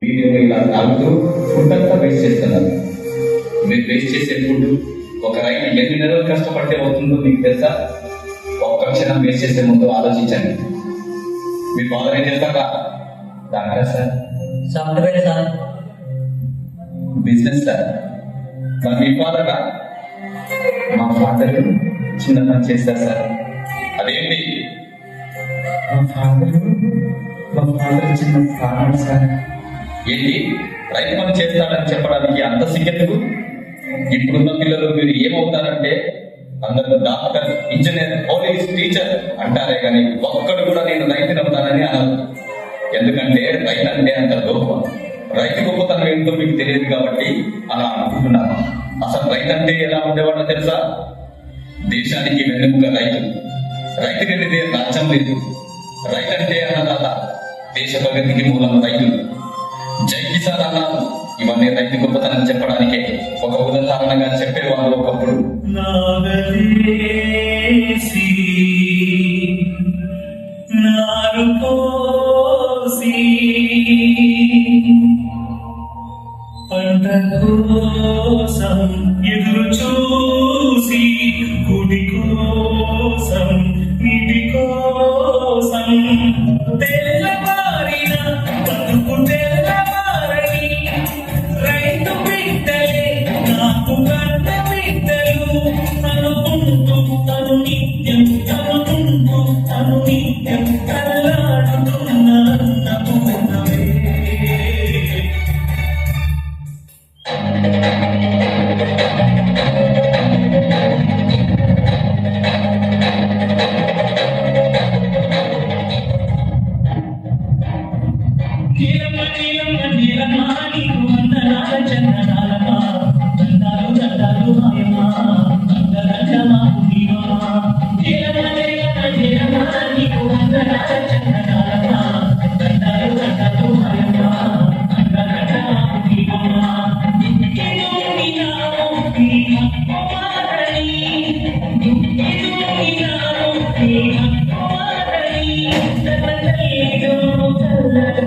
మీరు ఇలా తాగుతూ ఫుడ్ అంతా వేస్ట్ చేస్తున్నారు. మీరు వేస్ట్ చేసే ఫుడ్ ఒక రైతు ఎన్ని నెలలు కష్టపడితే అవుతుందో మీకు తెలుసా? ఒక్క క్షణం వేస్ట్ చేసే ముందు ఆలోచించండి. మీ ఫాదర్ ఏం చేస్తారా? Doctor sir, software sir, business sir. మరి మీ ఫాదర్? మా ఫాదర్ చిన్న పని చేస్తారు సార్. అదేంటి? మా ఫాదర్ చిన్న ఫార్మర్ సార్. ఏంటి రైతు పని చేస్తాడని చెప్పడానికి అంత సిగ్గెందుకు? ఇప్పుడున్న పిల్లలు మీరు ఏమవుతారంటే అందరూ డాక్టర్, ఇంజనీర్, పోలీస్, టీచర్ అంటారే కానీ ఒక్కడు కూడా నేను రైతుని అవుతానని అనరు. ఎందుకంటే రైతు అంటే అంత గొప్ప. రైతు గొప్పతనం ఏంటో మీకు తెలియదు కాబట్టి అలా అనుకుంటున్నాను. అసలు రైతు అంటే ఎలా ఉండేవాడో తెలుసా? దేశానికి వెన్నెముక రైతు. రైతు లేనిదే రాజ్యం లేదు. రైతు అంటే అన్నదాత, దేశ ప్రగతికి మూలం రైతులు. జై కిసాన్ అన్నారు. ఇవన్నీ రైతు గొప్పతనం చెప్పడానికే ఒక ఉదాహరణగా చెప్పేవాళ్ళు ఒకప్పుడు. పంట కోసం ఎదురు చూసి, కుడి కోసం, నీటి కోసం, తెల్లవారిన బతుకు తెల్లవారని రైతు బిడ్డలే నాకు కన్న బిడ్డలు అనుకుంటూ తను నిత్యం అనుకుంటూ తను నిత్యం కల్లాడుతున్న అన్నపూర్ణమే. నీలమ్మ నీలమ్మ నీలమ్మ నీకు వందనాల చందనాలమ్మ, దండాలు దండాలు మాయమ్మ, దండదండమాకు నీవమ్మ. నీలమ్మ నీలమ్మ నీలమ్మ నీకు వందనాల చందనాలమ్మ, దండాలు దండాలు మాయమ్మ, దండదండమాకు నీవమ్మ. దుఃఖిదునినాము నీ హక్కువారని, దుఃఖిదునినాము నీ హక్కువారని, తనదైదో కల్లక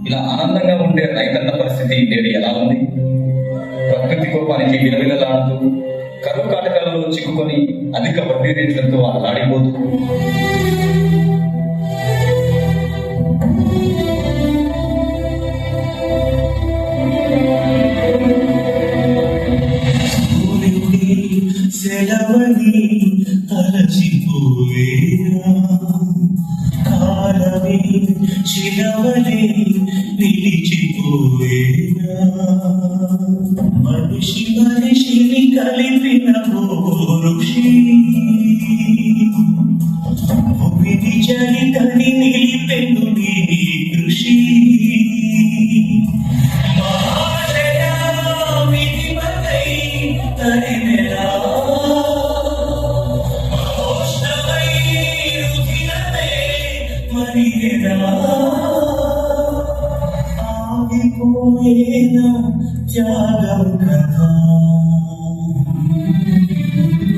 ఇలా ఆనందంగా ఉండే రైతన్న పరిస్థితి నేడు ఎలా ఉంది? ప్రకృతి కోపానికి విలవిలలాడుతూ, కరువు కాటకాలలో చిక్కుకొని అధిక వడ్డీ రేట్లతో అల్లాడిపోతూ, సెలవని తలచిపోయేనా, కాలమే శిలవలే నిలిచిపోయేనా, మనిషి మనిషిని కలిపిన ఋషి, భూమిని చరితని నిలిపెను నీ కృషి. ఆగిపోయేనా త్యాగం కదా,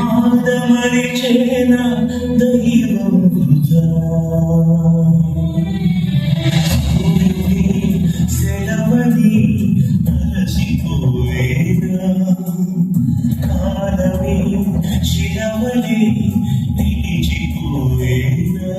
ఆదమరిచేనా దైవం వృధా. సెలవని తలసిపోయేనా, కాలమే శిలవలే నిలిచిపోయేనా.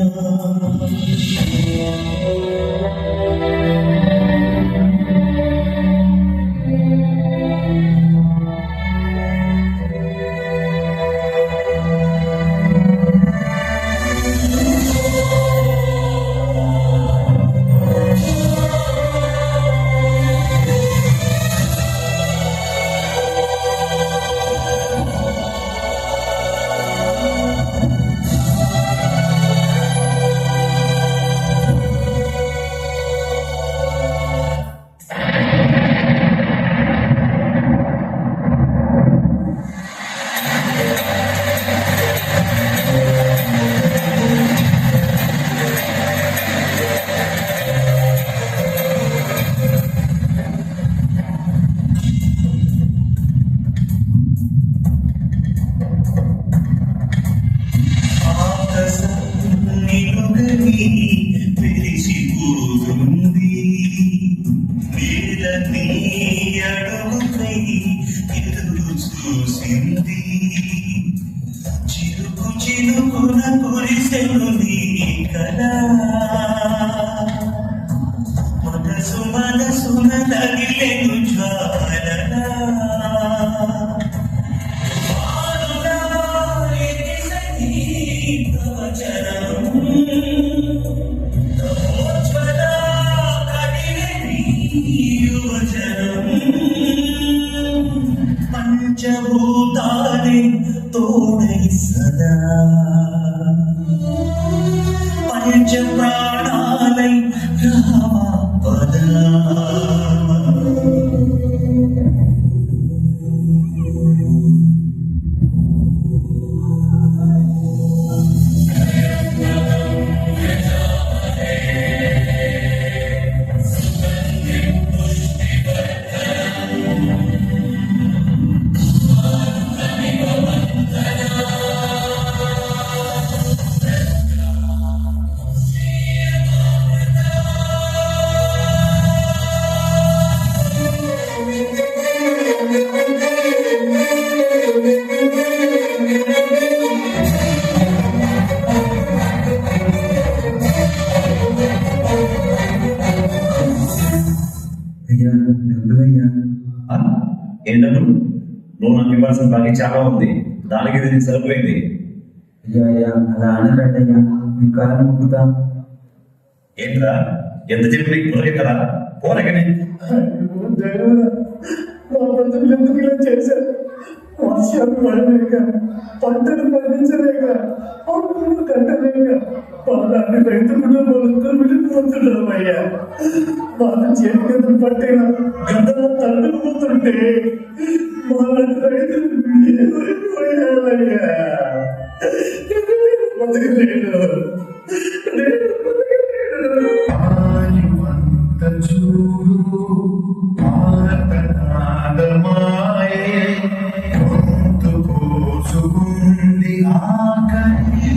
చినుకున కురిసెను నీ కళ మనసున తగిలెను జ్వాలన వానులా ఎగిసని ప్రవచనం తమోజ్వల కడిగని యువజనం పంచభూతాలే తోడై సదా పంచ ప్రాణాలై రామ పదా అయ్యా డబ్బులయ్యా. ఏంటను నువ్వు నాకు ఇవ్వాల్సిన బాకీ చాలా ఉంది, దానికి ఇది నీకు సరిపోయింది. అయ్యా అయ్యా అలా అనకట్టయ్యా, మీ కాలం ముక్కుతా. ఏంట్రా ఎంత చెప్పి నీకు కుదరదు కదా, పోరగని చేశారు. వర్షాలు పడలేక, పంటలు పండించలేక, అప్పులు కట్టలేక, పొలాన్ని రైతు కుటుంబాలతో విడిపోతున్నాం అయ్యా. వాళ్ళ చేతికి పట్టిన గద్దల తట్టుకుపోతుంటే వాళ్ళ రైతులు ఏమైపోయారయ్యా. బతకలేడు. చూడు ఆర్తనాదమాయే గొంతు కోసుకుంది ఆకలి.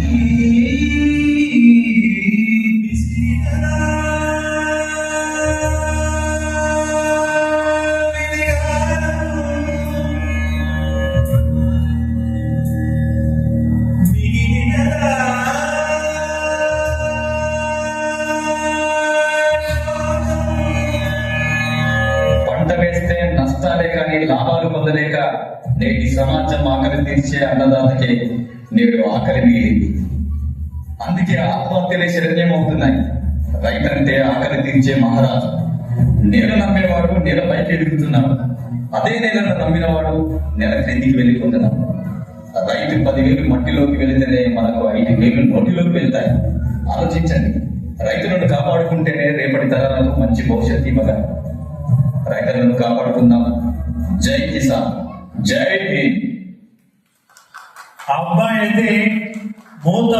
పంట వేస్తే నష్టాలే కానీ లాభాలు పొందలేక నేటి సమాజం ఆకలి తీర్చే అన్నదాతకే నేడు ఆకలి మిగిలింది. అందుకే ఆత్మహత్యలే శరణ్యం అవుతున్నాయి. రైతంటే ఆకలి తీర్చే మహారాజు. నేల నమ్మేవాడు నేల పైకి ఎదుగుతున్నాడు, అదే నేలను నమ్మినవాడు నెల క్రిందికి వెళ్ళిపోతున్నాడు. రైతు 10,000 మట్టిలోకి వెళితేనే మనకు 5,000 నోటిలోకి వెళ్తాయి. ఆలోచించండి, రైతులను కాపాడుకుంటేనే రేపటి తరాలకు మంచి భవిష్యత్తు ఇవ్వగలం. రైతులను కాపాడుకుందాం. జై కిసాన్, జై హింద్. అబ్బాయి అయితే మూత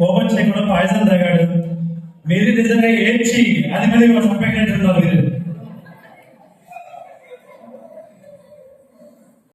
ఓపెన్ చేయకుండా పాయసం తాగాడు. మీరు నిజంగా ఏడ్చి అది మీద సంపెక్కినట్టున్నారు మీరు.